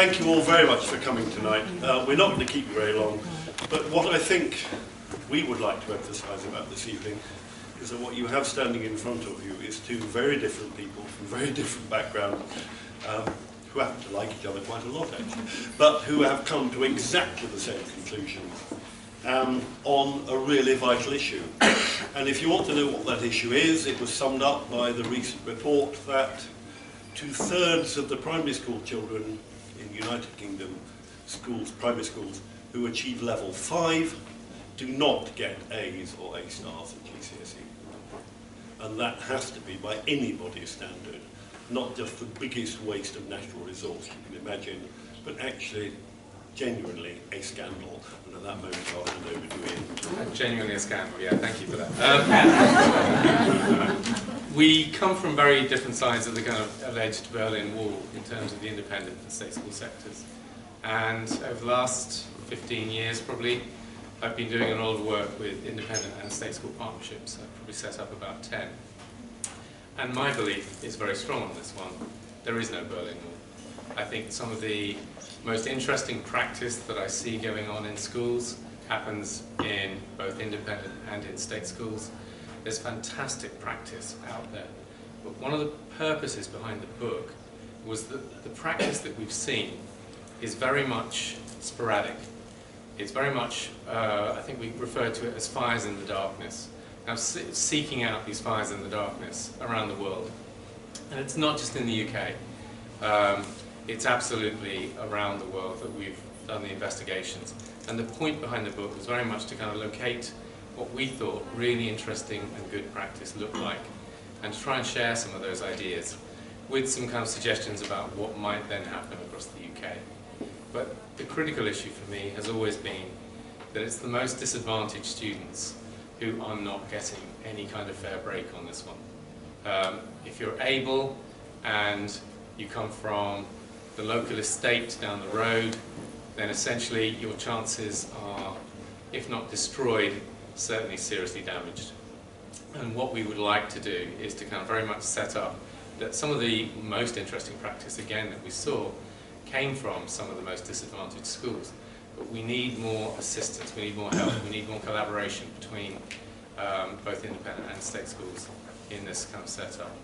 Thank you all very much for coming tonight. We're not going to keep you very long, but what I think we would like to emphasise about this evening is that what you have standing in front of you is two very different people from very different backgrounds, who happen to like each other quite a lot actually, but who have come to exactly the same conclusion on a really vital issue. And if you want to know what that issue is, it was summed up by the recent report that 2/3 of the primary school children in the United Kingdom schools, primary schools, who achieve level 5 do not get A's or A stars at GCSE. And that has to be, by anybody's standard, not just the biggest waste of natural resource you can imagine, but actually, genuinely, a scandal. And at that moment, I'll hand over to Ian. Genuinely a scandal, yeah, thank you for that. We come from very different sides of the kind of alleged Berlin Wall in terms of the independent and state school sectors. And over the last 15 years, probably, I've been doing a lot of work with independent and state school partnerships. I've probably set up about 10. And my belief is very strong on this one. There is no Berlin Wall. I think some of the most interesting practice that I see going on in schools happens in both independent and in state schools. There's fantastic practice out there. But one of the purposes behind the book was that the practice that we've seen is very much sporadic. It's very much, I think we refer to it as fires in the darkness. Now, seeking out these fires in the darkness around the world. And it's not just in the UK. It's absolutely around the world that we've done the investigations. And the point behind the book was very much to kind of locate what we thought really interesting and good practice looked like, and to try and share some of those ideas with some kind of suggestions about what might then happen across the UK. But the critical issue for me has always been that it's the most disadvantaged students who are not getting any kind of fair break on this one. If you're able and you come from the local estate down the road, then essentially your chances are, if not destroyed, certainly seriously damaged. And what we would like to do is to kind of very much set up that some of the most interesting practice, again, that we saw came from some of the most disadvantaged schools. But we need more assistance, we need more help, we need more collaboration between both independent and state schools in this kind of setup.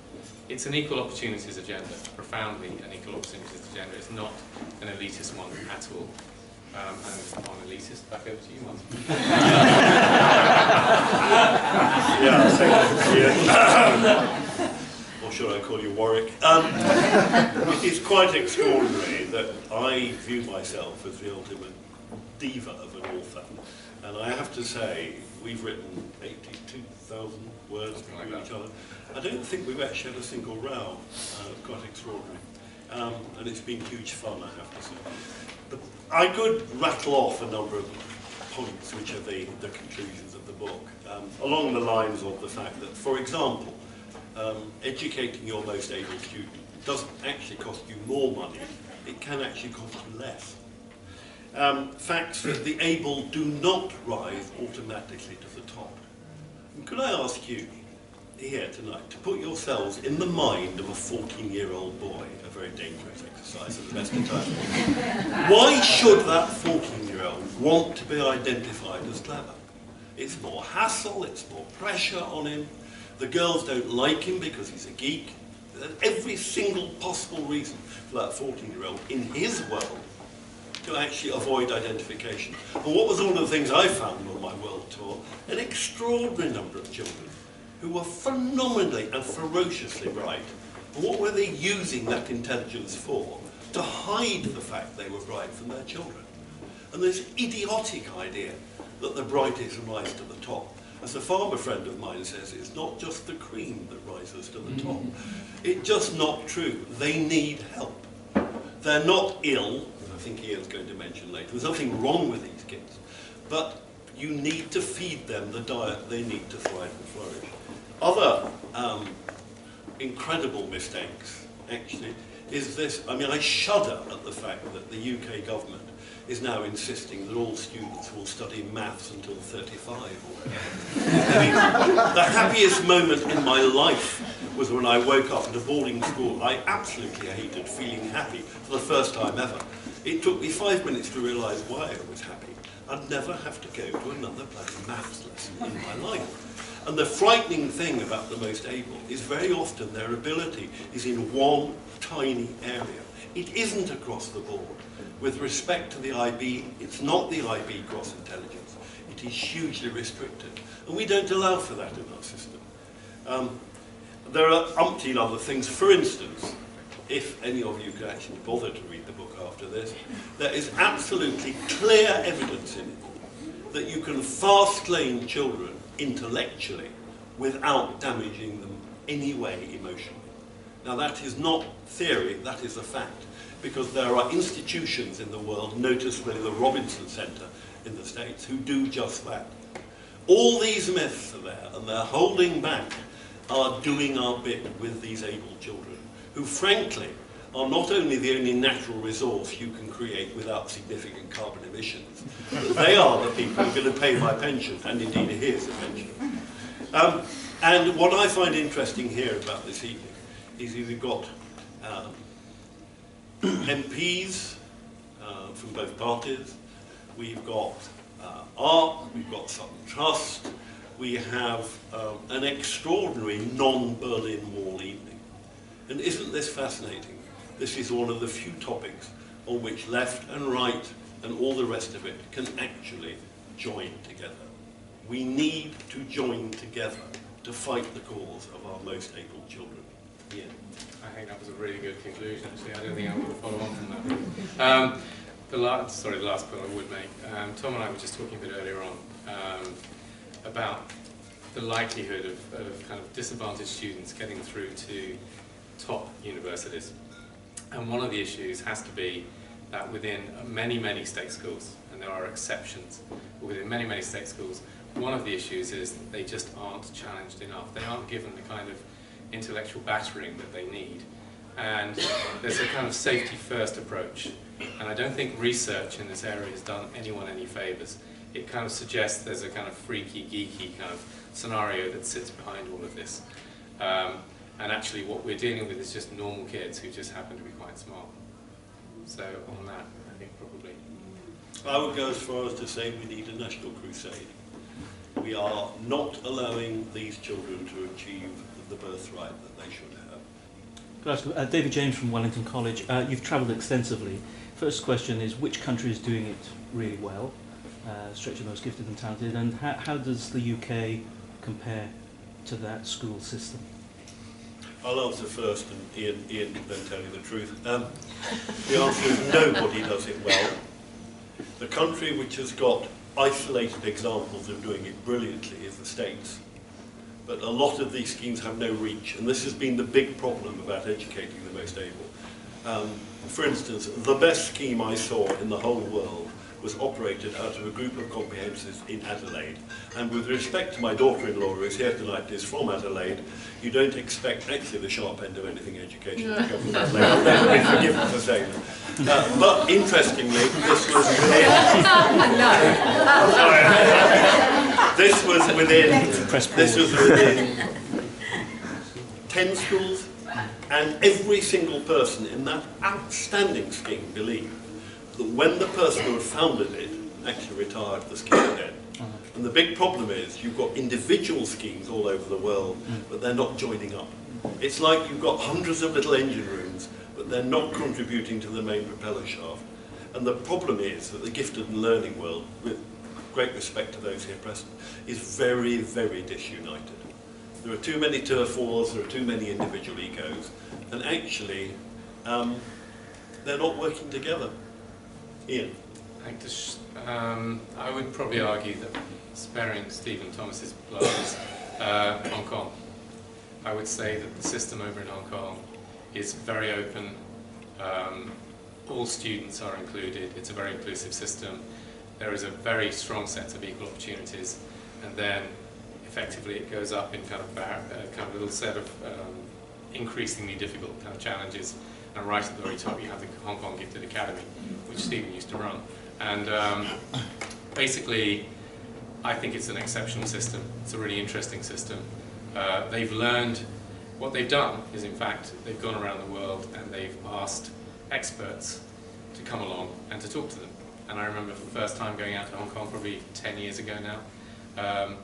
It's an equal opportunities agenda, profoundly an equal opportunities agenda. It's not an elitist one at all. And on elitist, back over to you, Martin. Yeah, thank you. Or should I call you Warwick? It is quite extraordinary that I view myself as the ultimate diva of an author. And I have to say, we've written 82,000 words between each other. I don't think we've actually had a single row. Quite extraordinary. And it's been huge fun, I have to say. I could rattle off a number of points which are the conclusions of the book, along the lines of the fact that, for example, educating your most able student doesn't actually cost you more money, it can actually cost you less. Facts that the able do not rise automatically to the top. And could I ask you here tonight to put yourselves in the mind of a 14-year-old boy, a very dangerous exercise at the best of times. Why should that 14-year-old want to be identified as clever? It's more hassle, it's more pressure on him. The girls don't like him because he's a geek. There's every single possible reason for that 14-year-old in his world to actually avoid identification. And what was all of the things I found on my world tour? An extraordinary number of children who were phenomenally and ferociously bright. And what were they using that intelligence for? To hide the fact they were bright from their children. And this idiotic idea that the brightest rise to the top. As a farmer friend of mine says, it's not just the cream that rises to the top. It's just not true. They need help. They're not ill, as I think Ian's going to mention later. There's nothing wrong with these kids. But you need to feed them the diet they need to thrive and flourish. Other incredible mistakes, actually, is this. I mean, I shudder at the fact that the UK government is now insisting that all students will study maths until 35 or whatever. I mean, the happiest moment in my life was when I woke up at a boarding school I absolutely hated, feeling happy for the first time ever. It took me 5 minutes to realise why I was happy. I'd never have to go to another bloody maths lesson in my life. And the frightening thing about the most able is very often their ability is in one tiny area. It isn't across the board. With respect to the IB, it's not the IB gross intelligence. It is hugely restricted. And we don't allow for that in our system. There are umpteen other things. For instance, if any of you could actually bother to read the book after this, there is absolutely clear evidence in it that you can fast-lane children intellectually without damaging them any way emotionally. Now that is not theory, that is a fact, because there are institutions in the world, notably the Robinson Centre in the States, who do just that. All these myths are there, and they're holding back our doing our bit with these able children, who frankly are not only the only natural resource you can create without significant carbon emissions, but they are the people who are going to pay my pension, and indeed here's a pension. And what I find interesting here about this evening is we've got MPs from both parties, we've got ARC, we've got Southern Trust, we have an extraordinary non-Berlin Wall evening. And isn't this fascinating? This is one of the few topics on which left and right and all the rest of it can actually join together. We need to join together to fight the cause of our most able children. Yeah. I think that was a really good conclusion, actually. I don't think I would follow on from that. The last point I would make, Tom and I were just talking a bit earlier on about the likelihood of kind of disadvantaged students getting through to top universities. And one of the issues has to be that within many, many state schools, and there are exceptions, but within many, many state schools, one of the issues is that they just aren't challenged enough. They aren't given the kind of intellectual battering that they need. And there's a kind of safety-first approach. And I don't think research in this area has done anyone any favours. It kind of suggests there's a kind of freaky, geeky kind of scenario that sits behind all of this. And actually what we're dealing with is just normal kids who just happen to be quite smart. So on that, I think probably. I would go as far as to say we need a national crusade. We are not allowing these children to achieve the birthright that they should have. Could I ask, David James from Wellington College. You've travelled extensively. First question is, which country is doing it really well, stretching the most gifted and talented, and how does the UK compare to that school system? I'll answer first, and Ian can then tell you the truth. The answer is nobody does it well. The country which has got isolated examples of doing it brilliantly is the States. But a lot of these schemes have no reach, and this has been the big problem about educating the most able. For instance, the best scheme I saw in the whole world was operated out of a group of comprehensives in Adelaide. And with respect to my daughter-in-law who is here tonight, is from Adelaide, you don't expect actually the sharp end of anything educational to come from Adelaide. They'll be forgiven for saying that. But interestingly, this was within 10 schools, and every single person in that outstanding scheme believed that when the person who had founded it actually retired, the scheme would end. And the big problem is you've got individual schemes all over the world, but they're not joining up. It's like you've got hundreds of little engine rooms, but they're not contributing to the main propeller shaft. And the problem is that the gifted and learning world, with great respect to those here present, is very, very disunited. There are too many turf wars, there are too many individual egos, and actually they're not working together. Ian? I would probably argue that, sparing Stephen Thomas's blows, Hong Kong. I would say that the system over in Hong Kong is very open. All students are included. It's a very inclusive system. There is a very strong sense of equal opportunities, and then effectively it goes up in kind of a little set of increasingly difficult kind of challenges. And right at the very top, you have the Hong Kong Gifted Academy, which Stephen used to run. And basically, I think it's an exceptional system. It's a really interesting system. They've learned, what they've done is, in fact, they've gone around the world and they've asked experts to come along and to talk to them. And I remember the first time going out to Hong Kong, probably 10 years ago now,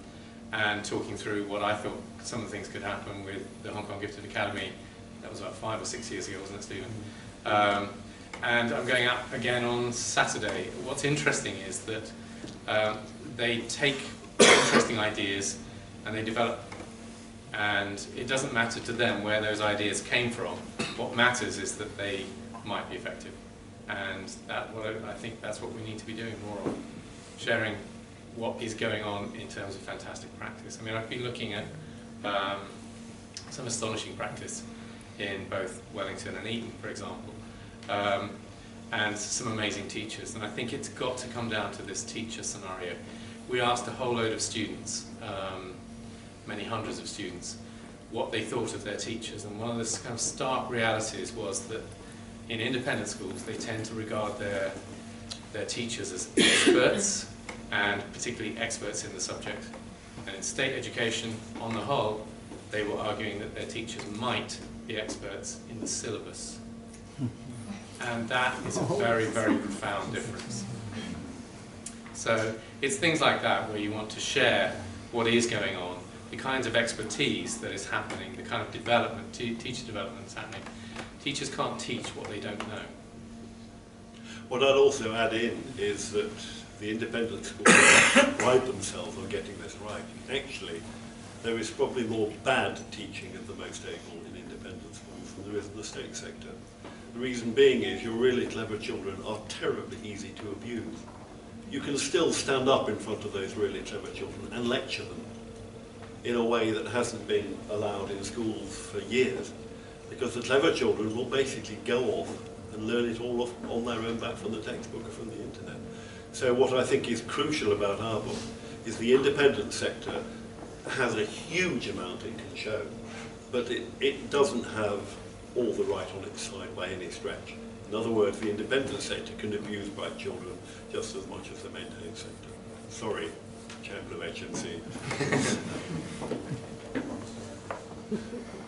and talking through what I thought some of the things could happen with the Hong Kong Gifted Academy. That was about 5 or 6 years ago, wasn't it, Stephen? And I'm going out again on Saturday. What's interesting is that they take interesting ideas and they develop. And it doesn't matter to them where those ideas came from. What matters is that they might be effective. And I think that's what we need to be doing more of, sharing what is going on in terms of fantastic practice. I mean, I've been looking at some astonishing practice in both Wellington and Eton, for example, and some amazing teachers. And I think it's got to come down to this teacher scenario. We asked a whole load of students, many hundreds of students, what they thought of their teachers. And one of the kind of stark realities was that in independent schools, they tend to regard their teachers as experts, and particularly experts in the subject. And in state education, on the whole, they were arguing that their teachers might be experts in the syllabus. And that is a very, very profound difference. So it's things like that where you want to share what is going on, the kinds of expertise that is happening, the kind of development, teacher development that's happening. Teachers can't teach what they don't know. What I'd also add in is that the independent schools pride themselves on getting this right. Actually, there is probably more bad teaching at the most able in independent schools than there is in the state sector. The reason being is your really clever children are terribly easy to abuse. You can still stand up in front of those really clever children and lecture them in a way that hasn't been allowed in schools for years, because the clever children will basically go off and learn it all off on their own back from the textbook or from the internet. So what I think is crucial about our book is the independent sector has a huge amount it can show, but it doesn't have all the right on its side by any stretch. In other words, the independent sector can abuse bright children just as much as the maintained sector. Sorry, Chairman of HNC.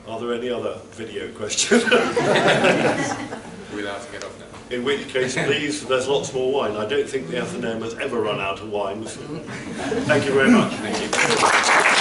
Are there any other video questions? We're allowed to get off now. In which case, please, there's lots more wine. I don't think the Athenaeum has ever run out of wine. Thank you very much. Thank you.